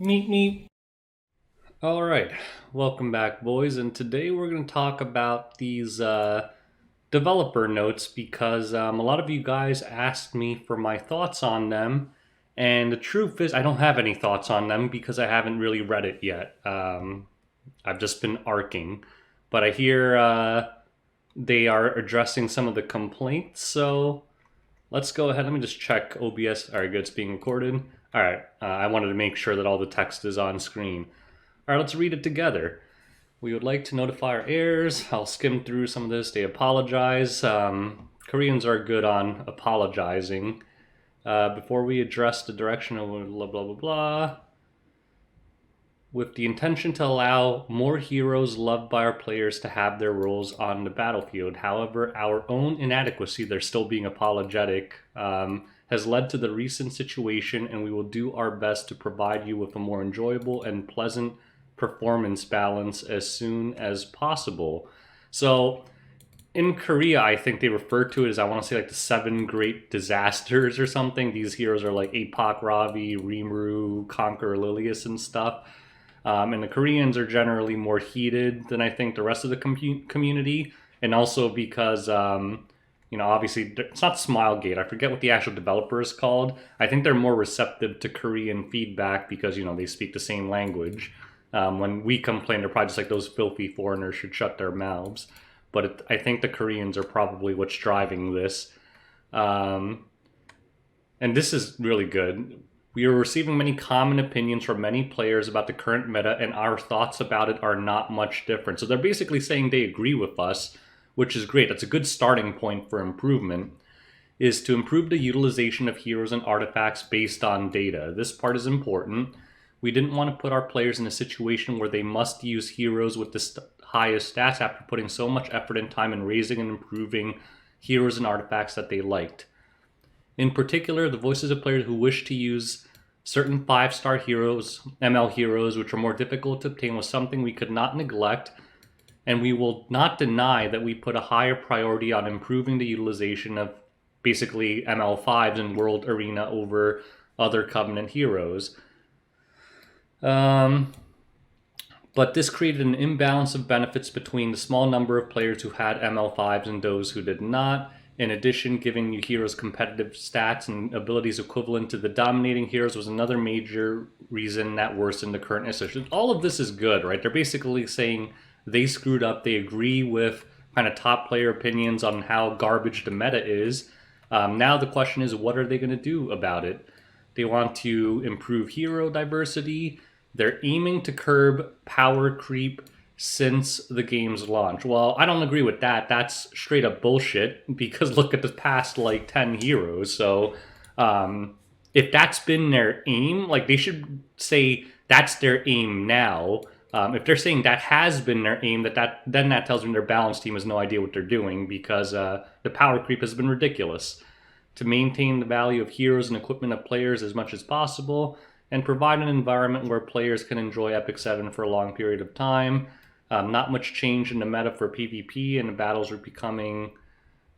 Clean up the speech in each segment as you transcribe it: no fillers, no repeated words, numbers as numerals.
Meet me. All right, welcome back, boys. And today we're going to talk about these developer notes because a lot of you guys asked me for my thoughts on them. And the truth is, I don't have any thoughts on them because I haven't really read it yet. I've just been arcing. But I hear they are addressing some of the complaints. So let's go ahead. Let me just check OBS. All right, good. It's being recorded. All right, I wanted to make sure that all the text is on screen. All right, let's read it together. We would like to notify our heirs. I'll skim through some of this. They apologize. Koreans are good on apologizing. Before we address the direction of blah, blah, blah, blah, with the intention to allow more heroes loved by our players to have their roles on the battlefield. However, our own inadequacy, they're still being apologetic, has led to the recent situation, and we will do our best to provide you with a more enjoyable and pleasant performance balance as soon as possible. So in Korea, I think they refer to it as, I want to say, like the seven great disasters or something. These heroes are like Apak Ravi, Rimuru, Conqueror Lilius, and stuff. And the Koreans are generally more heated than I think the rest of the community. And also because, obviously it's not Smilegate. I forget what the actual developer is called. I think they're more receptive to Korean feedback because, they speak the same language. When we complain, they're probably just like, those filthy foreigners should shut their mouths. But I think the Koreans are probably what's driving this. And this is really good. We are receiving many common opinions from many players about the current meta, and our thoughts about it are not much different. So they're basically saying they agree with us, which is great. That's a good starting point for improvement, is to improve the utilization of heroes and artifacts based on data. This part is important. We didn't want to put our players in a situation where they must use heroes with the highest stats after putting so much effort and time in raising and improving heroes and artifacts that they liked. In particular, the voices of players who wish to use certain 5-star heroes, ML heroes, which are more difficult to obtain, was something we could not neglect, and we will not deny that we put a higher priority on improving the utilization of basically ML5s in World Arena over other Covenant heroes. But this created an imbalance of benefits between the small number of players who had ML5s and those who did not. In addition, giving new heroes competitive stats and abilities equivalent to the dominating heroes was another major reason that worsened the current issue. All of this is good, right? They're basically saying they screwed up. They agree with kind of top player opinions on how garbage the meta is. Now the question is, what are they going to do about it? They want to improve hero diversity. They're aiming to curb power creep since the game's launch. Well, I don't agree with that. That's straight up bullshit because look at the past 10 heroes. So if that's been their aim, they should say that's their aim now. If they're saying that has been their aim, then that tells me their balance team has no idea what they're doing because the power creep has been ridiculous. To maintain the value of heroes and equipment of players as much as possible, and provide an environment where players can enjoy Epic 7 for a long period of time. Not much change in the meta for PvP, and the battles are becoming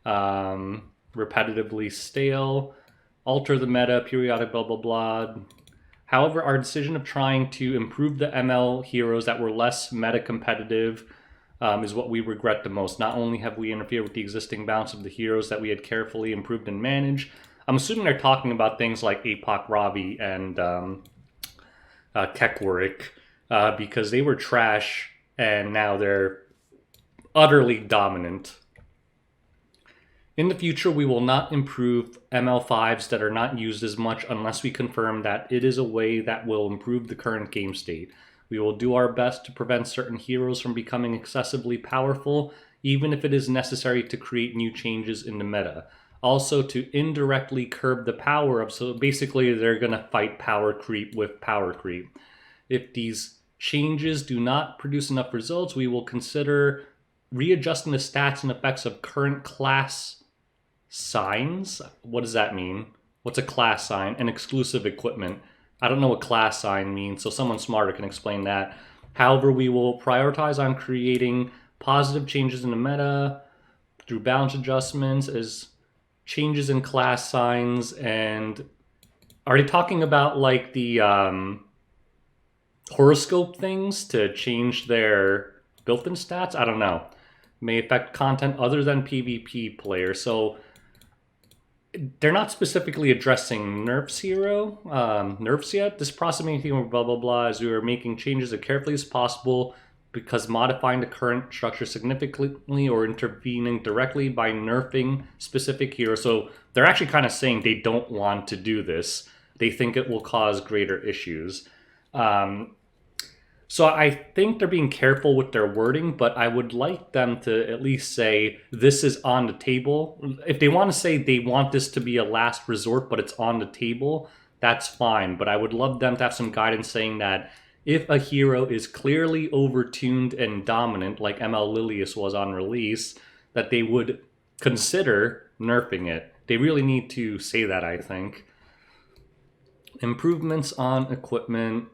repetitively stale. Alter the meta, periodic blah blah blah. However, our decision of trying to improve the ML heroes that were less meta competitive is what we regret the most. Not only have we interfered with the existing balance of the heroes that we had carefully improved and managed, I'm assuming they're talking about things like Apak Ravi and Kekwarik because they were trash and now they're utterly dominant. In the future, we will not improve ML5s that are not used as much unless we confirm that it is a way that will improve the current game state. We will do our best to prevent certain heroes from becoming excessively powerful, even if it is necessary to create new changes in the meta. Also, to indirectly curb the power up, so basically they're going to fight power creep with power creep. If these changes do not produce enough results, we will consider readjusting the stats and effects of current class signs. What does that mean? What's a class sign? And exclusive equipment. I don't know what class sign means, so someone smarter can explain that. However, we will prioritize on creating positive changes in the meta through balance adjustments as changes in class signs. And are they talking about the horoscope things to change their built-in stats. I don't know. May affect content other than PvP players. So they're not specifically addressing nerfs yet. This process may take blah blah blah as we are making changes as carefully as possible because modifying the current structure significantly or intervening directly by nerfing specific heroes. So they're actually kind of saying they don't want to do this. They think it will cause greater issues. So I think they're being careful with their wording, but I would like them to at least say this is on the table. If they want to say they want this to be a last resort, but it's on the table, that's fine. But I would love them to have some guidance saying that if a hero is clearly overtuned and dominant, like ML Lilius was on release, that they would consider nerfing it. They really need to say that, I think. Improvements on equipment.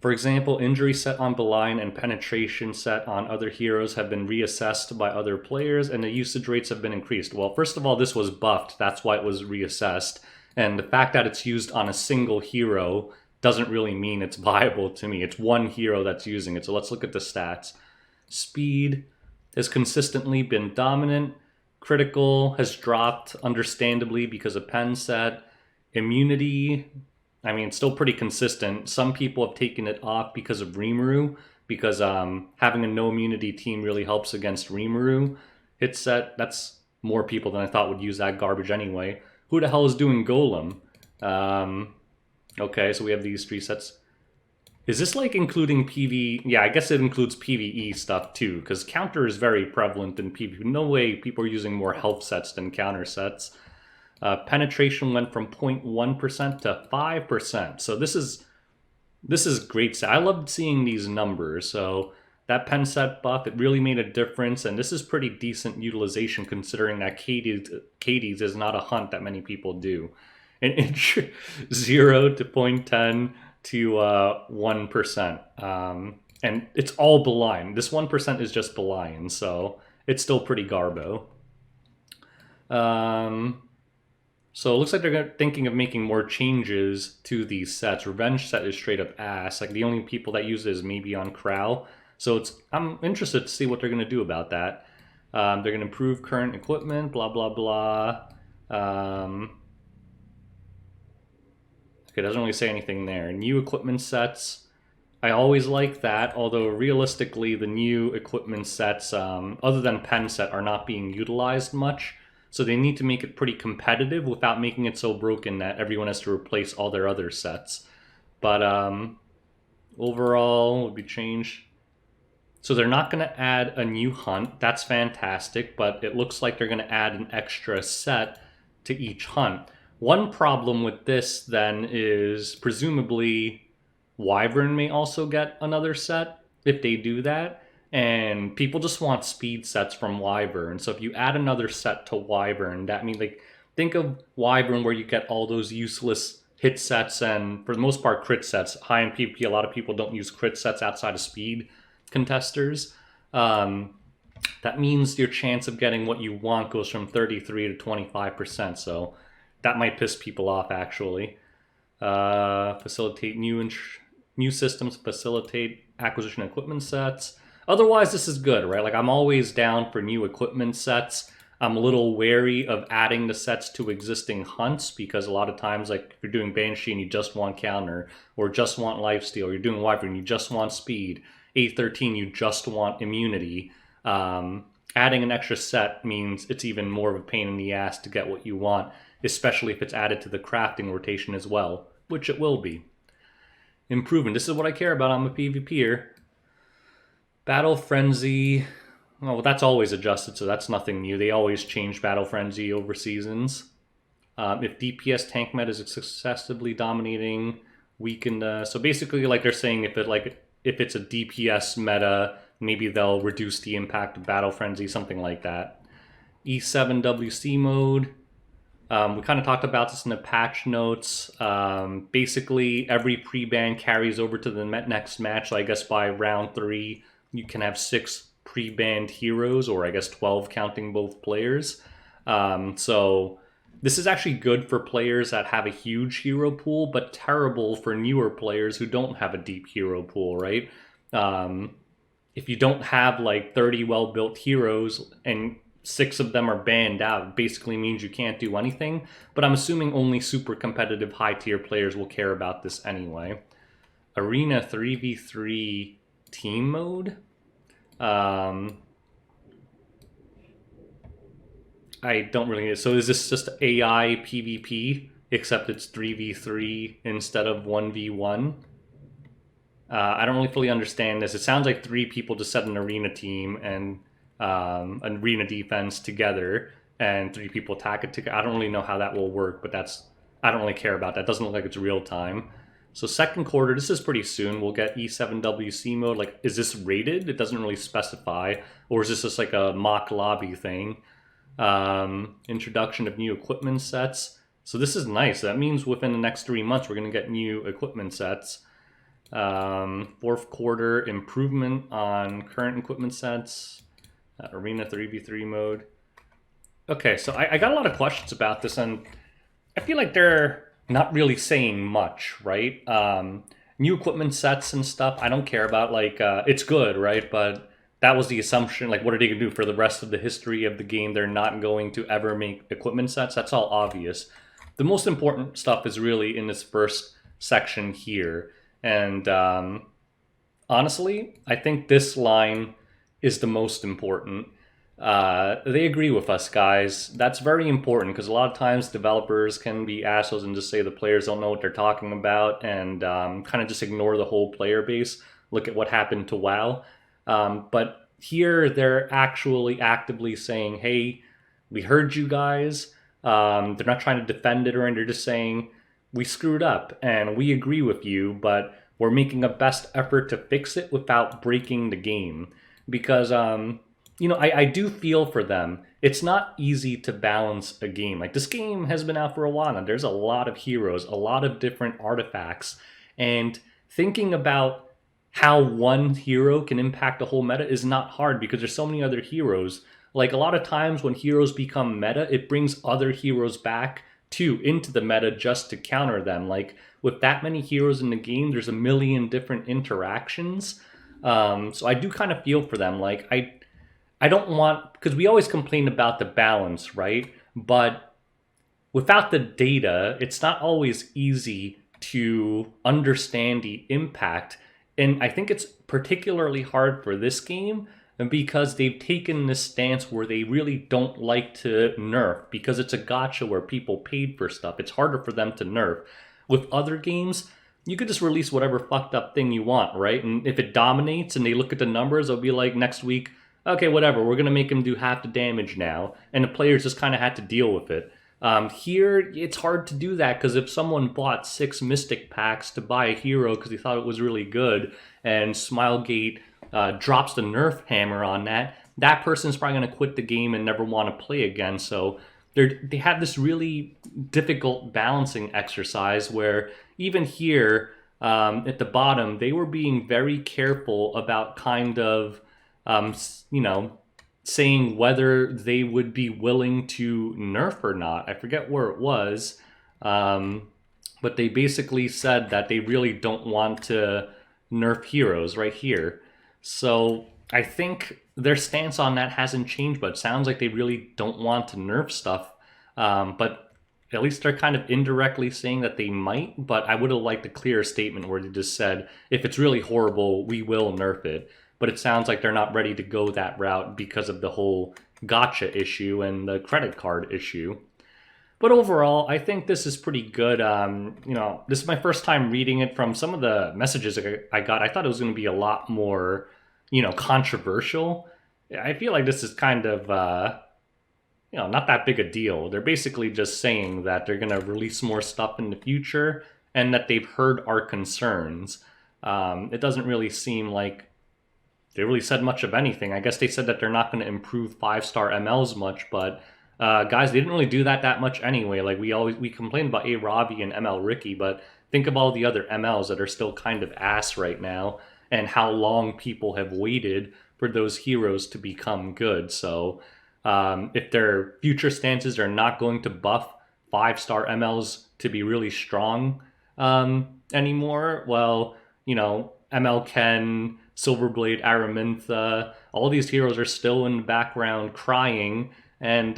For example, injury set on Beline and penetration set on other heroes have been reassessed by other players and the usage rates have been increased. Well, first of all, this was buffed. That's why it was reassessed. And the fact that it's used on a single hero doesn't really mean it's viable to me. It's one hero that's using it. So let's look at the stats. Speed has consistently been dominant. Critical has dropped, understandably, because of pen set. Immunity, I mean, it's still pretty consistent. Some people have taken it off because of Rimuru, because having a no immunity team really helps against Rimuru. Hit set, that's more people than I thought would use that garbage anyway. Who the hell is doing Golem? Okay, so we have these three sets. Is this like including PV? Yeah, I guess it includes PvE stuff too, because counter is very prevalent in PvP. No way people are using more health sets than counter sets. Penetration went from 0.1% to 5%. So this is great. I loved seeing these numbers. So that pen set buff, it really made a difference. And this is pretty decent utilization considering that Katie's is not a hunt that many people do. And 0 to 0.10 to 1%. And it's all Beline. This 1% is just Beline. So it's still pretty garbo. So it looks like they're thinking of making more changes to these sets. Revenge set is straight up ass. Like the only people that use it is maybe on Crow. So I'm interested to see what they're going to do about that. They're going to improve current equipment, blah, blah, blah. Okay, it doesn't really say anything there. New equipment sets. I always like that, although realistically the new equipment sets, other than pen set, are not being utilized much. So they need to make it pretty competitive without making it so broken that everyone has to replace all their other sets. But overall, would be changed. So they're not going to add a new hunt. That's fantastic, but it looks like they're going to add an extra set to each hunt. One problem with this then is presumably Wyvern may also get another set if they do that. And people just want speed sets from Wyvern. So if you add another set to Wyvern, that means, like, think of Wyvern where you get all those useless hit sets and, for the most part, crit sets. High in PvP, a lot of people don't use crit sets outside of speed contesters. That means your chance of getting what you want goes from 33 to 25%. So that might piss people off, actually. Facilitate new systems, facilitate acquisition equipment sets. Otherwise, this is good, right? Like, I'm always down for new equipment sets. I'm a little wary of adding the sets to existing hunts because a lot of times, like, if you're doing Banshee and you just want counter, or just want lifesteal, or you're doing Wyvern and you just want speed, A13 you just want immunity, adding an extra set means it's even more of a pain in the ass to get what you want, especially if it's added to the crafting rotation as well, which it will be. Improvement. This is what I care about. I'm a PvPer. Battle Frenzy, well, that's always adjusted, so that's nothing new. They always change Battle Frenzy over seasons. If DPS tank meta is successively dominating, weakened. So basically, like they're saying, if it's a DPS meta, maybe they'll reduce the impact of Battle Frenzy, something like that. E7 WC mode. We kind of talked about this in the patch notes. Basically, every pre-ban carries over to the next match. So I guess by round 3, you can have 6 pre-banned heroes, or I guess 12 counting both players. So This is actually good for players that have a huge hero pool, but terrible for newer players who don't have a deep hero pool, right? Um, if you don't have like 30 well built heroes and six of them are banned out, it basically means you can't do anything. But I'm assuming only super competitive high tier players will care about this anyway. Arena 3v3 team mode. Um, I don't really. So is this just AI PvP, except it's 3v3 instead of 1v1? I don't really fully understand this. It sounds like three people just set an arena team and an arena defense together, and three people attack it together. I don't really know how that will work, but I don't really care about that. Doesn't look like it's real time. So second quarter, this is pretty soon. We'll get E7WC mode. Like, is this rated? It doesn't really specify, or is this just like a mock lobby thing? Introduction of new equipment sets. So this is nice. That means within the next 3 months, we're going to get new equipment sets. Fourth quarter, improvement on current equipment sets. Arena 3v3 mode. Okay, so I got a lot of questions about this, and I feel like they're not really saying much, right? New equipment sets and stuff, I don't care about. Like, it's good, right? But that was the assumption. Like, what are they going to do for the rest of the history of the game? They're not going to ever make equipment sets. That's all obvious. The most important stuff is really in this first section here. And honestly, I think this line is the most important. They agree with us, guys. That's very important because a lot of times developers can be assholes and just say the players don't know what they're talking about and kind of just ignore the whole player base. Look at what happened to WoW. But here they're actually actively saying, hey, we heard you guys. They're not trying to defend it or anything. They're just saying, we screwed up and we agree with you, but we're making a best effort to fix it without breaking the game. Because, I do feel for them. It's not easy to balance a game. Like, this game has been out for a while now. There's a lot of heroes, a lot of different artifacts. And thinking about how one hero can impact the whole meta is not hard because there's so many other heroes. Like, a lot of times when heroes become meta, it brings other heroes back too into the meta just to counter them. Like, with that many heroes in the game, there's a million different interactions. So I do kind of feel for them. Like, I don't want, because we always complain about the balance, right? But without the data, it's not always easy to understand the impact. And I think it's particularly hard for this game because they've taken this stance where they really don't like to nerf because it's a gacha where people paid for stuff. It's harder for them to nerf. With other games, you could just release whatever fucked up thing you want, right? And if it dominates and they look at the numbers, they'll be like, next week, okay, whatever, we're going to make him do half the damage now. And the players just kind of had to deal with it. Here, it's hard to do that because if someone bought 6 Mystic packs to buy a hero because he thought it was really good, and Smilegate drops the nerf hammer on that, that person's probably going to quit the game and never want to play again. So they have this really difficult balancing exercise where even here at the bottom, they were being very careful about kind of, saying whether they would be willing to nerf or not. I forget where it was, but they basically said that they really don't want to nerf heroes right here. So I think their stance on that hasn't changed, but it sounds like they really don't want to nerf stuff. But at least they're kind of indirectly saying that they might, but I would have liked a clearer statement where they just said, if it's really horrible, we will nerf it. But it sounds like they're not ready to go that route because of the whole gotcha issue and the credit card issue. But overall, I think this is pretty good. This is my first time reading it. From some of the messages I got, I thought it was going to be a lot more, controversial. I feel like this is kind of, not that big a deal. They're basically just saying that they're going to release more stuff in the future and that they've heard our concerns. It doesn't really seem like they really said much of anything. I guess they said that they're not going to improve 5-star MLs much, but guys, they didn't really do that much anyway. Like, we complained about A Ravi and ML Ricky, but think of all the other MLs that are still kind of ass right now and how long people have waited for those heroes to become good. So if their future stances are not going to buff 5-star MLs to be really strong anymore. Well, ML Ken, Silverblade, Araminta, all these heroes are still in the background crying, and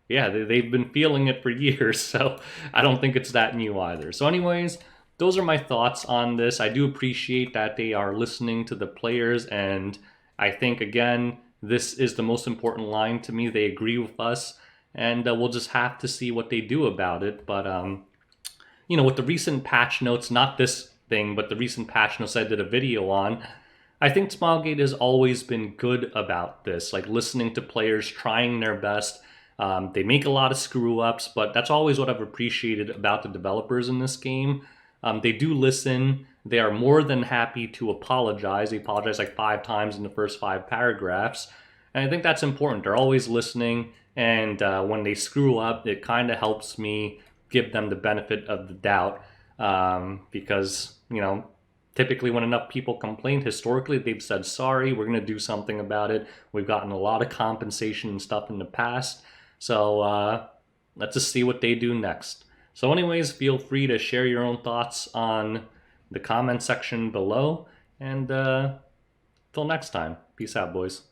yeah, they've been feeling it for years, so I don't think it's that new either. So, anyways, those are my thoughts on this. I do appreciate that they are listening to the players, and I think, again, this is the most important line to me. They agree with us, and we'll just have to see what they do about it. But with the recent patch notes, not this thing, but the recent patch notes I did a video on, I think Smilegate has always been good about this, like listening to players, trying their best. They make a lot of screw ups, but that's always what I've appreciated about the developers in this game. They do listen. They are more than happy to apologize. They apologize like 5 times in the first 5 paragraphs. And I think that's important. They're always listening. And when they screw up, it kind of helps me give them the benefit of the doubt. Because, typically when enough people complain, historically, they've said, sorry, we're going to do something about it. We've gotten a lot of compensation and stuff in the past. So let's just see what they do next. So anyways, feel free to share your own thoughts on the comment section below. And till next time, peace out, boys.